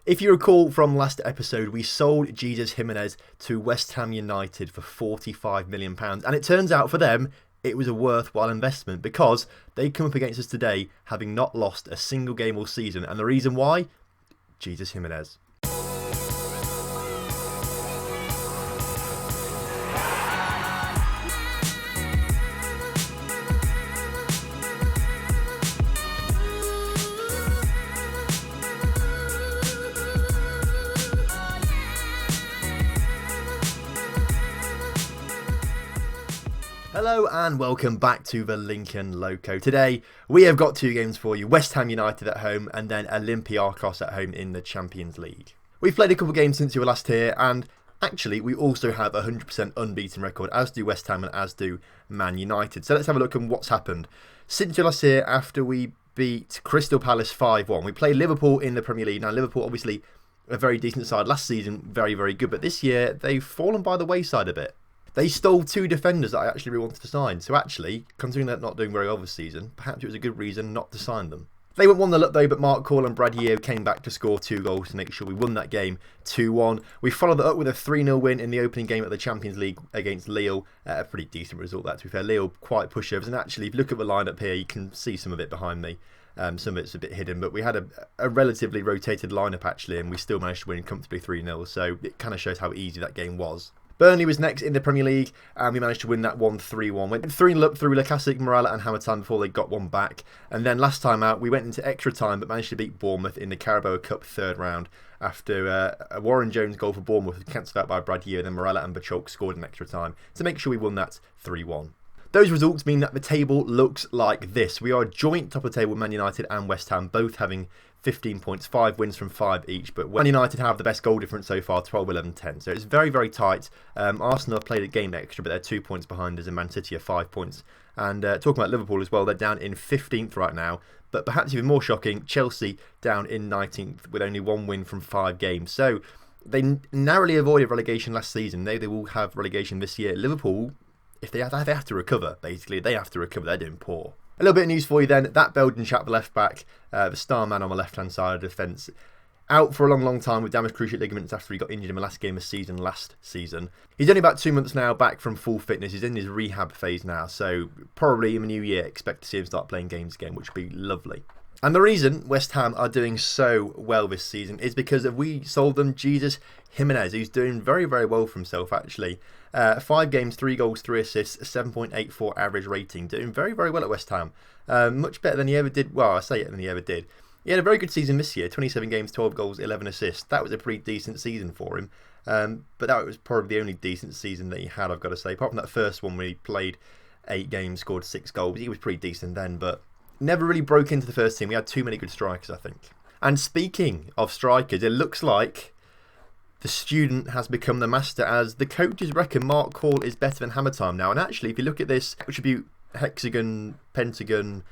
If you recall from last episode, we sold Jesus Jimenez to West Ham United for £45 million. And it turns out for them, it was a worthwhile investment because they come up against us today having not lost a single game all season. And the reason why? Jesus Jimenez. Hello and welcome back to the Lincoln Loco. Today we have got two games for you, West Ham United at home and then Olympiacos at home in the Champions League. We've played a couple of games since you were last here and actually we also have a 100% unbeaten record, as do West Ham and as do Man United. So let's have a look at what's happened. Since you were last here, after we beat Crystal Palace 5-1, we played Liverpool in the Premier League. Now Liverpool obviously a very decent side last season, very good, but this year they've fallen by the wayside a bit. They stole two defenders that I actually really wanted to sign. So actually, considering they're not doing very well this season, perhaps it was a good reason not to sign them. They went 1-0 up though, but Mark Call and Brad Yeo came back to score 2 goals to make sure we won that game 2-1. We followed that up with a 3-0 win in the opening game at the Champions League against Lille. A pretty decent result that, to be fair. Lille quite pushovers. And actually, if you look at the lineup here, you can see some of it behind me. Some of it's a bit hidden, but we had a relatively rotated lineup actually, and we still managed to win comfortably 3-0. So it kind of shows how easy that game was. Burnley was next in the Premier League and we managed to win that 1-3-1. Went 3-0 up through Lacasic, Morala and Hammer time before they got one back. And then last time out we went into extra time but managed to beat Bournemouth in the Carabao Cup third round after a Warren Jones goal for Bournemouth was cancelled out by Brad Yeo. Then Morala and Bachok scored in extra time to make sure we won that 3-1. Those results mean that the table looks like this. We are joint top of the table with Man United and West Ham, both having 15 points, 5 wins from 5 each. But Man United have the best goal difference so far, 12, 11, 10. So it's very tight. Arsenal have played a game extra, but they're 2 points behind us, and Man City are 5 points. And talking about Liverpool as well, they're down in 15th right now. But perhaps even more shocking, Chelsea down in 19th with only 1 win from 5 games. So they narrowly avoided relegation last season. They will have relegation this year. Liverpool, if they have to recover, basically. They have to recover. They're doing poor. A little bit of news for you then. That Belgian chap, the left back, the star man on the left-hand side of the defence, out for a long time with damaged cruciate ligaments after he got injured in the last game of season last season. He's only about 2 months now back from full fitness. He's in his rehab phase now, so probably in the new year expect to see him start playing games again, which would be lovely. And the reason West Ham are doing so well this season is because we sold them Jesus Jimenez, who's doing very well for himself actually. 5 games, 3 goals, 3 assists, a 7.84 average rating. Doing very well at West Ham. Much better than he ever did. Well, I say it than he ever did. He had a very good season this year. 27 games, 12 goals, 11 assists. That was a pretty decent season for him. But that was probably the only decent season that he had, I've got to say. Apart from that first one where he played 8 games, scored 6 goals. He was pretty decent then, but never really broke into the first team. We had too many good strikers, I think. And speaking of strikers, it looks like the student has become the master, as the coaches reckon Mark Call is better than Hammer Time now. And actually, if you look at this attribute, hexagon, pentagon,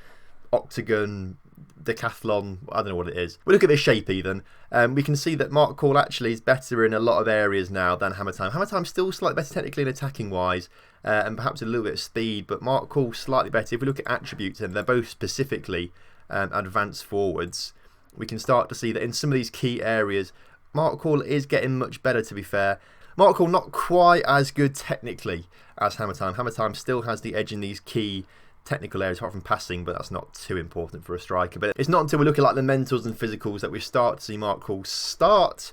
octagon, decathlon, I don't know what it is. We look at this shape even, we can see that Mark Call actually is better in a lot of areas now than Hammer Time. Hammer Time's still slightly better technically and attacking wise, and perhaps a little bit of speed, but Mark Call slightly better. If we look at attributes, and they're both specifically advanced forwards, we can start to see that in some of these key areas, Mark Call is getting much better, to be fair. Mark Call not quite as good technically as Hammer Time. Hammer Time still has the edge in these key technical areas, apart from passing, but that's not too important for a striker. But it's not until we look at like the mentals and physicals that we start to see Mark Call start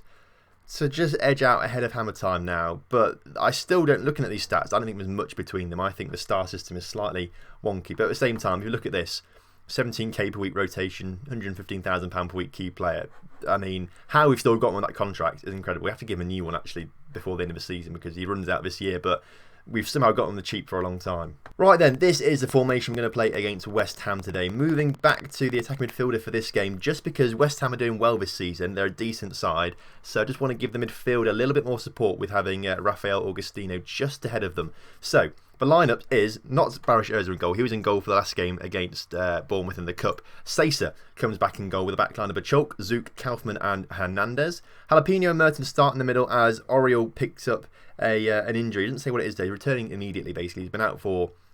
to just edge out ahead of Hammer Time now. But I still don't, looking at these stats, I don't think there's much between them. I think the star system is slightly wonky. But at the same time, if you look at this, 17k per week rotation, £115,000 per week key player. I mean, how we've still got him on that contract is incredible. We have to give him a new one actually before the end of the season because he runs out this year, but we've somehow got on the cheap for a long time. Right then, this is the formation we're going to play against West Ham today. Moving back to the attacking midfielder for this game, just because West Ham are doing well this season. They're a decent side, so I just want to give the midfield a little bit more support with having Rafael Augustino just ahead of them. So, the lineup is not Barish Ozil in goal. He was in goal for the last game against Bournemouth in the Cup. Sesa comes back in goal with a backline of Bachok, Zouk, Kaufman and Hernandez. Jalapeno and Mertens start in the middle as Oriol picks up an injury. He doesn't say what it is, though. He's returning immediately, basically. He's been out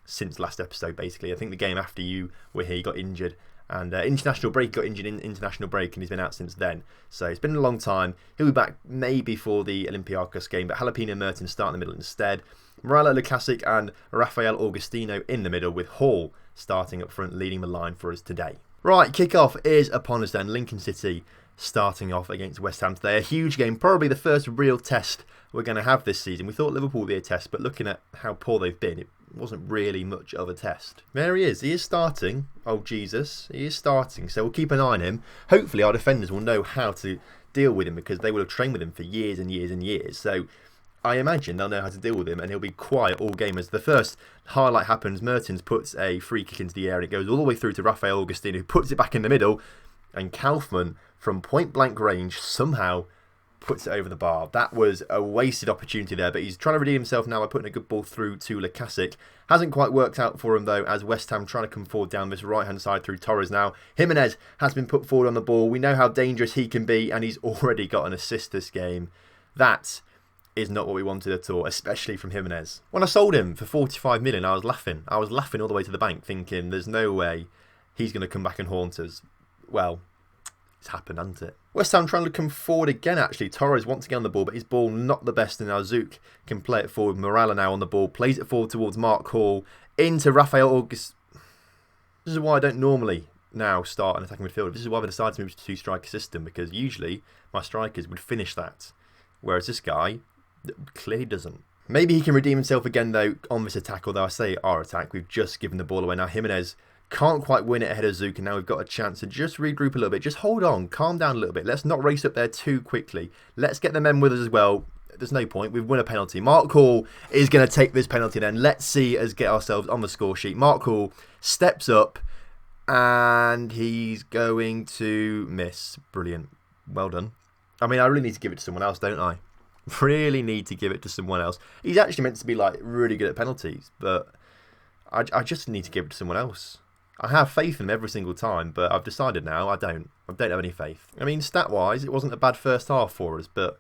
since last episode, basically. I think the game after you were here, he got injured And international break, got injured in international break, and he's been out since then. So it's been a long time. He'll be back maybe for the Olympiacos game, but Jalapeno and Mertens start in the middle instead. Morala, Lukasic and Rafael Augustino in the middle, with Hall starting up front, leading the line for us today. Right, kick-off is upon us then. Lincoln City starting off against West Ham today. A huge game, probably the first real test we're going to have this season. We thought Liverpool would be a test, but looking at how poor they've been, it wasn't really much of a test. There he is. He is starting. Oh, Jesus. He is starting. So we'll keep an eye on him. Hopefully our defenders will know how to deal with him, because they will have trained with him for years and years and years. So I imagine they'll know how to deal with him, and he'll be quiet all game. As the first highlight happens, Mertens puts a free kick into the air, and it goes all the way through to Rafael Augustino, who puts it back in the middle, and Kaufmann, from point-blank range, somehow puts it over the bar. That was a wasted opportunity there, but he's trying to redeem himself now by putting a good ball through to Lukasic. Hasn't quite worked out for him, though, as West Ham trying to come forward down this right-hand side through Torres now. Jimenez has been put forward on the ball. We know how dangerous he can be, and he's already got an assist this game. That is not what we wanted at all, especially from Jimenez. When I sold him for 45 million, I was laughing. I was laughing all the way to the bank, thinking there's no way he's going to come back and haunt us. Well, it's happened, hasn't it? West Ham trying to come forward again, actually. Torres wants to get on the ball, but his ball not the best, and Zouk can play it forward. Morala now on the ball, plays it forward towards Mark Hall, into Rafael August. This is why I don't normally now start an attacking midfielder. This is why I decided to move to a two-striker system, because usually my strikers would finish that, whereas this guy clearly doesn't. Maybe he can redeem himself again, though, on this attack, although I say our attack. We've just given the ball away. Now Jimenez can't quite win it ahead of Zouk, and now we've got a chance to just regroup a little bit. Just hold on, calm down a little bit. Let's not race up there too quickly. Let's get the men with us as well. There's no point. We've won a penalty. Mark Hall is going to take this penalty then. Let's see us get ourselves on the score sheet. Mark Hall steps up, and he's going to miss. Brilliant. Well done. I mean, I really need to give it to someone else, don't I? Really need to give it to someone else. He's actually meant to be like really good at penalties, but I just need to give it to someone else. I have faith in him every single time, but I've decided now I don't have any faith. I mean, stat-wise, it wasn't a bad first half for us, but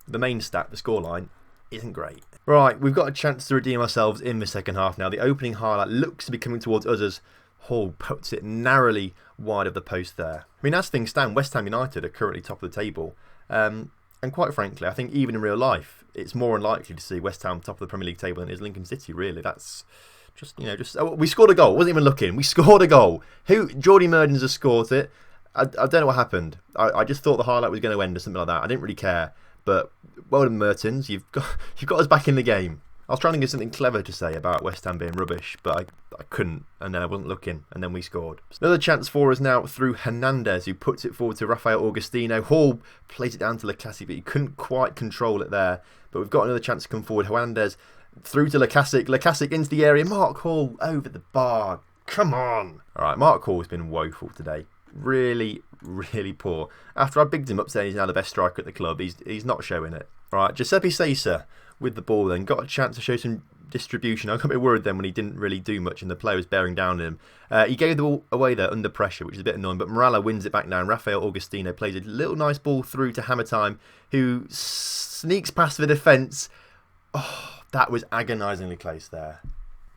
the main stat, the scoreline, isn't great. Right, we've got a chance to redeem ourselves in the second half now. The opening highlight looks to be coming towards us as Hall puts it narrowly wide of the post there. I mean, as things stand, West Ham United are currently top of the table. And quite frankly, I think even in real life, it's more unlikely to see West Ham top of the Premier League table than it is Lincoln City, really. That's we scored a goal. Wasn't even looking. We scored a goal. Jordi Mertens has scored it. I don't know what happened. I just thought the highlight was going to end or something like that. I didn't really care. But well done, Mertens. You've got us back in the game. I was trying to get something clever to say about West Ham being rubbish, but I couldn't, and then I wasn't looking, and then we scored. Another chance for us now through Hernandez, who puts it forward to Rafael Augustino. Hall plays it down to Lukasic, but he couldn't quite control it there. But we've got another chance to come forward. Hernandez through to Lukasic. Lukasic into the area. Mark Hall over the bar. Come on. All right, Mark Hall has been woeful today. Really, really poor. After I bigged him up saying he's now the best striker at the club, he's not showing it. All right, Giuseppe Sesa with the ball then. Got a chance to show some distribution. I got a bit worried then when he didn't really do much and the player was bearing down on him. He gave the ball away there under pressure, which is a bit annoying, but Morala wins it back now. Rafael Augustino plays a little nice ball through to Hammer Time, who sneaks past the defence. Oh, that was agonisingly close there.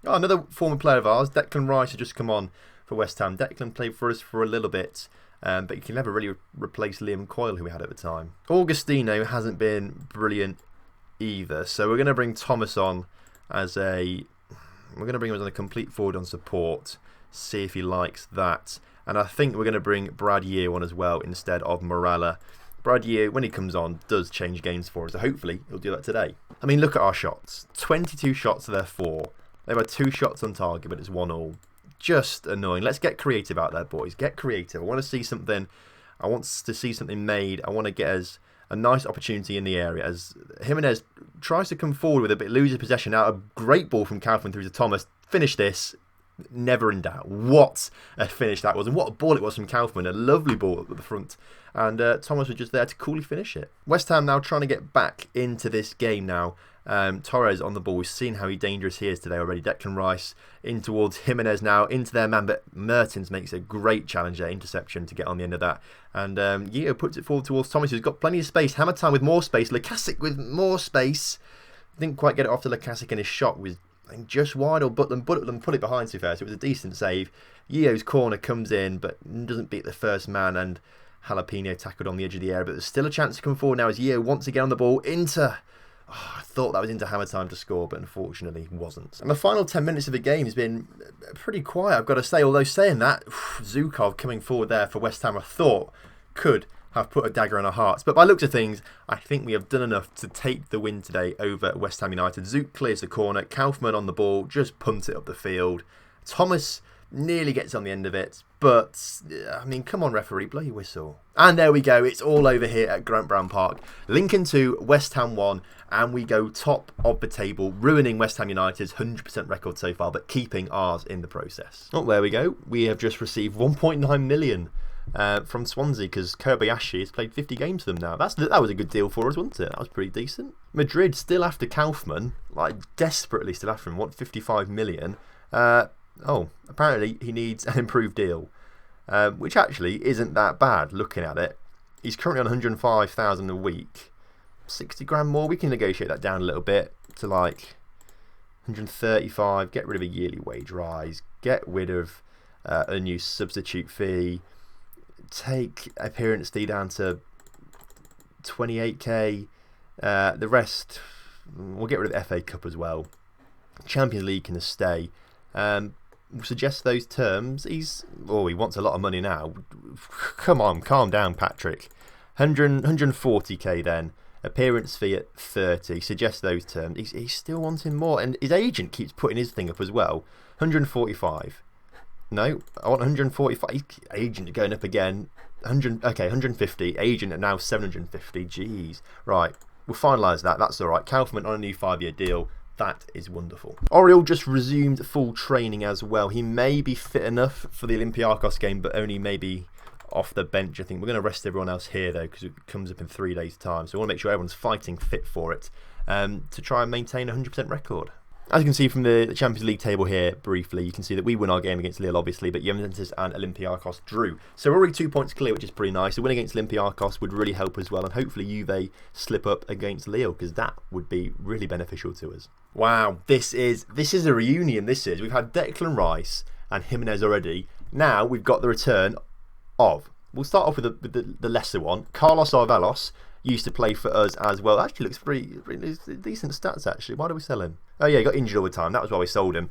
Oh, another former player of ours, Declan Rice, has just come on for West Ham. Declan played for us for a little bit, but he can never really replace Liam Coyle, who we had at the time. Augustino hasn't been brilliant either, so we're going to bring Thomas on as a complete forward on support, see if he likes that, and I think we're going to bring Brad Year on as well instead of Morala. Brad Year, when he comes on, does change games for us, so hopefully he'll do that today. I mean, look at our shots. 22 shots to their 4. They've had 2 shots on target, but it's 1-1. Just annoying. Let's get creative out there, boys. Get creative. I want to see something. I want to see something made. I want to get us a nice opportunity in the area as Jimenez tries to come forward with it, but loses possession. Now, a great ball from Kaufmann through to Thomas. Finish this. Never in doubt. What a finish that was, and what a ball it was from Kaufmann. A lovely ball at the front, and Thomas was just there to coolly finish it. West Ham now trying to get back into this game now. Torres on the ball. We've seen how dangerous he is today already. Declan Rice in towards Jimenez now, into their man, but Mertens makes a great challenge there, interception to get on the end of that. And Yeo puts it forward towards Thomas, who's got plenty of space. Hammer Time with more space. Lukasic with more space. Didn't quite get it off to Lukasic, and his shot was and just wide or put it behind, to be fair. So it was a decent save. Yeo's corner comes in, but doesn't beat the first man, and Jalapeno tackled on the edge of the area. But there's still a chance to come forward now as Yeo wants to get on the ball into... Oh, I thought that was into hammer time to score, but unfortunately wasn't. And the final 10 minutes of the game has been pretty quiet, I've got to say. Although saying that, Zukov coming forward there for West Ham, I thought could have put a dagger in our hearts. But by looks of things, I think we have done enough to take the win today over West Ham United. Zook clears the corner, Kaufman on the ball, just punts it up the field. Thomas nearly gets on the end of it, but, I mean, come on, referee, blow your whistle. And there we go, it's all over here at Grant Brown Park. Lincoln 2, West Ham 1, and we go top of the table, ruining West Ham United's 100% record so far, but keeping ours in the process. Oh, there we go. We have just received 1.9 million from Swansea, because Kobayashi has played 50 games for them now. That was a good deal for us, wasn't it? That was pretty decent. Madrid still after Kaufman, like desperately still after him, want 55 million. Oh, apparently he needs an improved deal, which actually isn't that bad looking at it. He's currently on 105,000 a week. 60 grand more, we can negotiate that down a little bit to like 135, get rid of a yearly wage rise, get rid of a new substitute fee, take appearance fee down to 28k, the rest, we'll get rid of FA Cup as well. Champions League can stay. Suggest those terms. He wants a lot of money now. Come on, calm down, Patrick. 140k then. Appearance fee at 30. Suggest those terms. He's still wanting more, and his agent keeps putting his thing up as well. 145. No, I want 145. Agent going up again. 150. Agent at now 750. Jeez. Right, we'll finalise that. That's all right. Kaufman on a new 5-year deal. That is wonderful. Oriol just resumed full training as well. He may be fit enough for the Olympiacos game, but only maybe off the bench. I think we're going to rest everyone else here, though, because it comes up in 3 days' time. So we want to make sure everyone's fighting fit for it to try and maintain a 100% record. As you can see from the Champions League table here, briefly, you can see that we won our game against Lille, obviously, but Juventus and Olympiacos drew. So we're already 2 points clear, which is pretty nice. A win against Olympiacos would really help as well, and hopefully Juve slip up against Lille, because that would be really beneficial to us. Wow, this is a reunion, this is. We've had Declan Rice and Jimenez already. Now we've got the return of, we'll start off with the lesser one, Carlos Arvelos. Used to play for us as well. Actually looks pretty decent stats, actually. Why did we sell him? Oh yeah, he got injured all the time. That was why we sold him.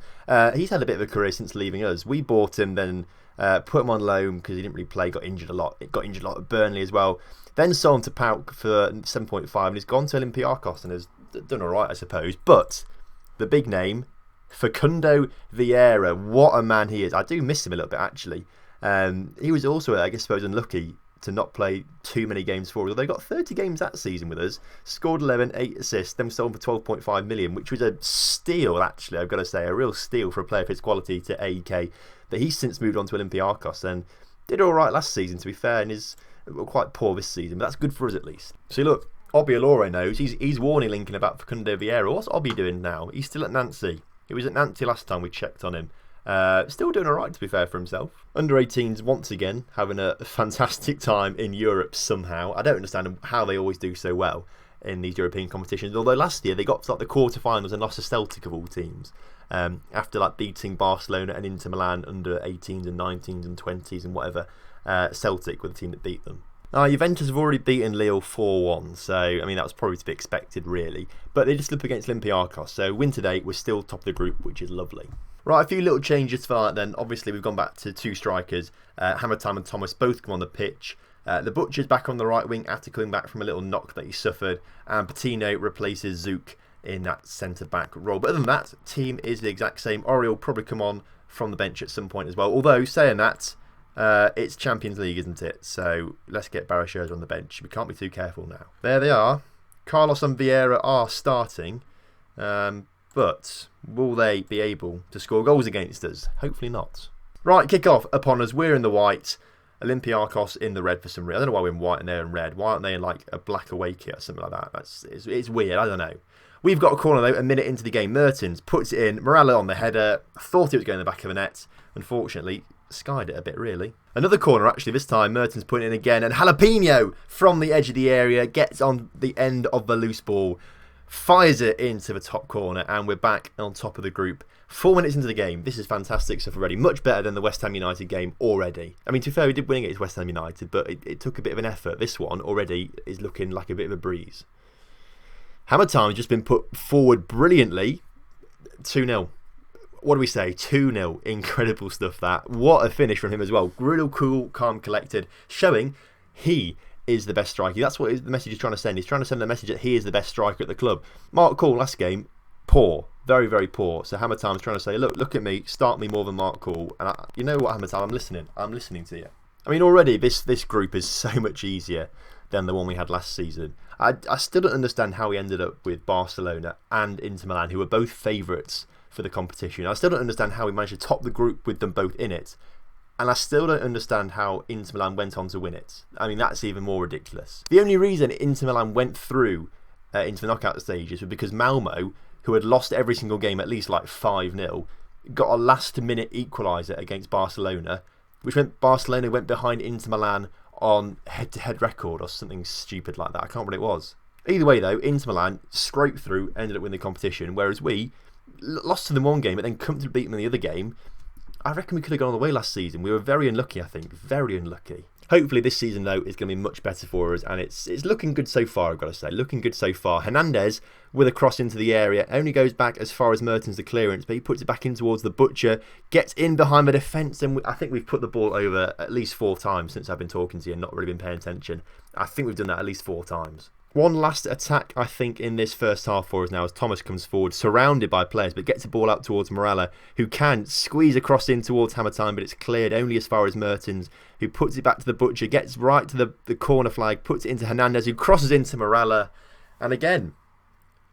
He's had a bit of a career since leaving us. We bought him, then put him on loan because he didn't really play, got injured a lot. Got injured a lot at Burnley as well. Then sold him to Pauk for 7.5, and he's gone to Olympiacos and has done alright, I suppose. But the big name, Facundo Viera. What a man he is. I do miss him a little bit, actually. He was also, I suppose, unlucky to not play too many games for us. They got 30 games that season with us, scored 11, 8 assists, then sold for 12.5 million, which was a steal, actually, I've got to say, a real steal for a player of his quality to AEK. But he's since moved on to Olympiacos and did all right last season, to be fair, and is quite poor this season, but that's good for us at least. So look, Obbi Olure knows, he's warning Lincoln about Facundo Viera. What's Obbi doing now? He's still at Nancy. He was at Nancy last time we checked on him. Still doing alright, to be fair, for himself. Under 18s once again having a fantastic time in Europe somehow. I don't understand how they always do so well in these European competitions. Although last year they got to like the quarterfinals and lost to Celtic of all teams. After like beating Barcelona and Inter Milan under 18s and 19s and 20s and whatever. Celtic were the team that beat them. Juventus have already beaten Lille 4-1, so I mean that was probably to be expected really. But they just slip against Olympiacos, so win today, we're still top of the group, which is lovely. Right, a few little changes for that then. Obviously we've gone back to 2 strikers, Hammer Time and Thomas both come on the pitch. The Butcher's back on the right wing after coming back from a little knock that he suffered, and Patino replaces Zook in that centre back role. But other than that, team is the exact same. Oriol will probably come on from the bench at some point as well, although saying that, it's Champions League, isn't it? So let's get Barashers on the bench. We can't be too careful now. There they are. Carlos and Viera are starting. But will they be able to score goals against us? Hopefully not. Right, kick off upon us. We're in the white. Olympiacos in the red for some reason. I don't know why we're in white and they're in red. Why aren't they in like a black away kit or something like that? It's weird. I don't know. We've got a corner though, a minute into the game. Mertens puts it in. Morales on the header. I thought it was going in the back of the net. Unfortunately, skied it a bit really. Another corner actually this time. Mertens putting it in again, and Jalapeno from the edge of the area gets on the end of the loose ball. fires it into the top corner, and we're back on top of the group. 4 minutes into the game, this is fantastic stuff already. Much better than the West Ham United game already. I mean, to be fair, we did win against West Ham United, but it took a bit of an effort. This one already is looking like a bit of a breeze. Hammer Time has just been put forward brilliantly. 2-0. What do we say? 2-0. Incredible stuff that. What a finish from him as well. Real cool, calm, collected, showing he is the best striker. That's what the message is trying to send. He's trying to send the message that he is the best striker at the club. Mark Call last game, poor. Very, very poor. So Hammer Time's trying to say, look at me, start me more than Mark Call. And you know what, Hammer Time, I'm listening. I'm listening to you. I mean, already this group is so much easier than the one we had last season. I still don't understand how we ended up with Barcelona and Inter Milan, who were both favourites for the competition. I still don't understand how we managed to top the group with them both in it. And I still don't understand how Inter Milan went on to win it. I mean, that's even more ridiculous. The only reason Inter Milan went through into the knockout stages was because Malmo, who had lost every single game at least like 5-0, got a last-minute equaliser against Barcelona, which meant Barcelona went behind Inter Milan on head-to-head record or something stupid like that. I can't remember what it was. Either way, though, Inter Milan scraped through, ended up winning the competition, whereas we lost to them one game, but then comfortably beat them in the other game. I reckon we could have gone all the way last season. We were very unlucky, I think. Very unlucky. Hopefully this season, though, is going to be much better for us, and it's looking good so far, I've got to say. Looking good so far. Hernandez, with a cross into the area, only goes back as far as Mertens the clearance, but he puts it back in towards the Butcher, gets in behind the defence, and I think we've put the ball over at least 4 times since I've been talking to you and not really been paying attention. I think we've done that at least 4 times. One last attack, I think, in this first half for us now as Thomas comes forward, surrounded by players, but gets the ball out towards Morella, who can squeeze across in towards Hammer Time, but it's cleared only as far as Mertens, who puts it back to the Butcher, gets right to the corner flag, puts it into Hernandez, who crosses into Morella, and again,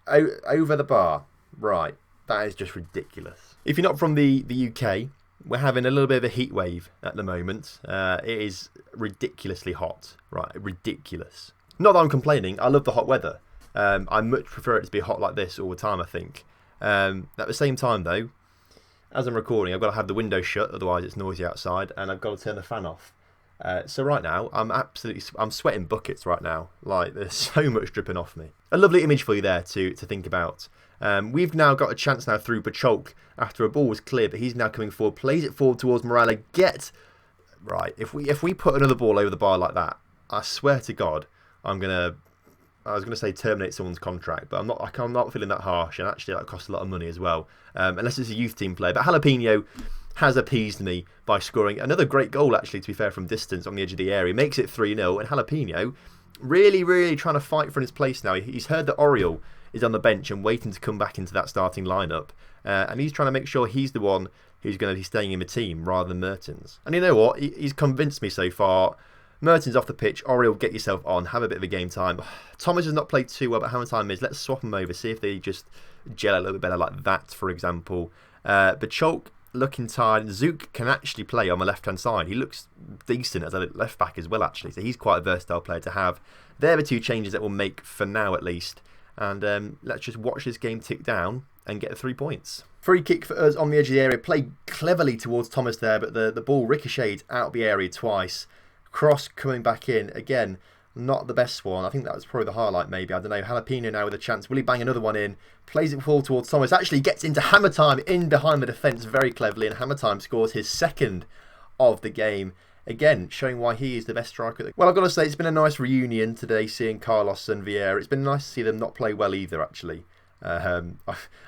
over the bar. Right, that is just ridiculous. If you're not from the UK, we're having a little bit of a heat wave at the moment. It is ridiculously hot, right, ridiculous. Not that I'm complaining, I love the hot weather. I much prefer it to be hot like this all the time, I think. At the same time, though, as I'm recording, I've got to have the window shut, otherwise it's noisy outside, and I've got to turn the fan off. So right now, I'm sweating buckets right now. Like, there's so much dripping off me. A lovely image for you there to think about. We've now got a chance now through Bacholk after a ball was cleared, but he's now coming forward, plays it forward towards Morella. Right, if we put another ball over the bar like that, I swear to God, I was gonna say terminate someone's contract, but I'm not feeling that harsh, and actually that costs a lot of money as well, unless it's a youth team player. But Jalapeno has appeased me by scoring another great goal, actually, to be fair, from distance on the edge of the area. Makes it 3-0, and Jalapeno really trying to fight for his place now. He's heard that Oriol is on the bench and waiting to come back into that starting lineup, and he's trying to make sure he's the one who's going to be staying in the team rather than Mertens. And you know what? He's convinced me so far. Mertens off the pitch. Oriol, get yourself on. Have a bit of a game time. Thomas has not played too well, but how much time is? Let's swap them over. See if they just gel a little bit better like that, for example. Bacholk looking tired. Zook can actually play on the left-hand side. He looks decent as a left-back as well, actually. So he's quite a versatile player to have. They're the 2 changes that we'll make for now, at least. And let's just watch this game tick down and get the 3 points. Free kick for us on the edge of the area. Played cleverly towards Thomas there, but the ball ricocheted out of the area twice. Cross coming back in. Again, not the best one. I think that was probably the highlight, maybe. I don't know. Jalapeno now with a chance. Will he bang another one in? Plays it forward towards Thomas. Actually gets into Hammer Time in behind the defence very cleverly. And Hammer Time scores his 2nd of the game. Again, showing why he is the best striker. Well, I've got to say, it's been a nice reunion today, seeing Carlos and Viera. It's been nice to see them not play well either, actually. I'd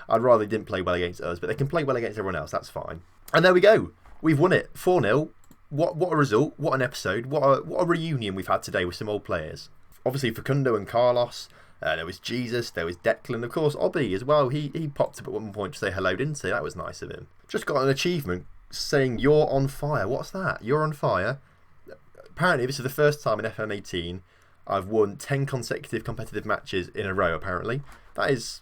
rather they didn't play well against us, but they can play well against everyone else. That's fine. And there we go. We've won it. 4-0. What a result, what an episode, what a reunion we've had today with some old players. Obviously Facundo and Carlos, there was Jesus, there was Declan, of course Obbi as well. He popped up at one point to say hello, didn't he? That was nice of him. Just got an achievement saying you're on fire. What's that? You're on fire. Apparently this is the first time in FM18 I've won 10 consecutive competitive matches in a row, apparently. That's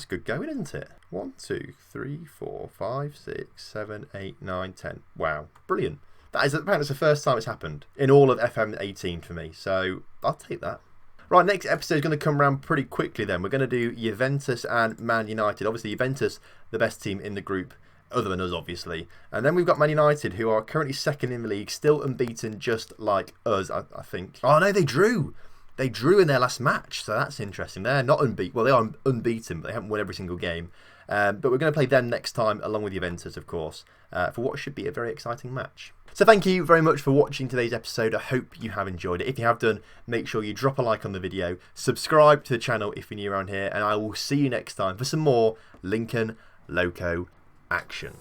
good going, isn't it? 1, 2, 3, 4, 5, 6, 7, 8, 9, 10. Wow, brilliant. Apparently it's the first time it's happened in all of FM18 for me, so I'll take that. Right, next episode is going to come around pretty quickly then. We're going to do Juventus and Man United. Obviously, Juventus, the best team in the group, other than us, obviously. And then we've got Man United, who are currently 2nd in the league, still unbeaten, just like us, I think. Oh, no, they drew. they drew in their last match, so that's interesting. They're not unbeaten. Well, they are unbeaten, but they haven't won every single game. But we're going to play them next time, along with Juventus, of course, for what should be a very exciting match. So thank you very much for watching today's episode. I hope you have enjoyed it. If you have done, make sure you drop a like on the video, subscribe to the channel if you're new around here, and I will see you next time for some more Lincoln Loco action.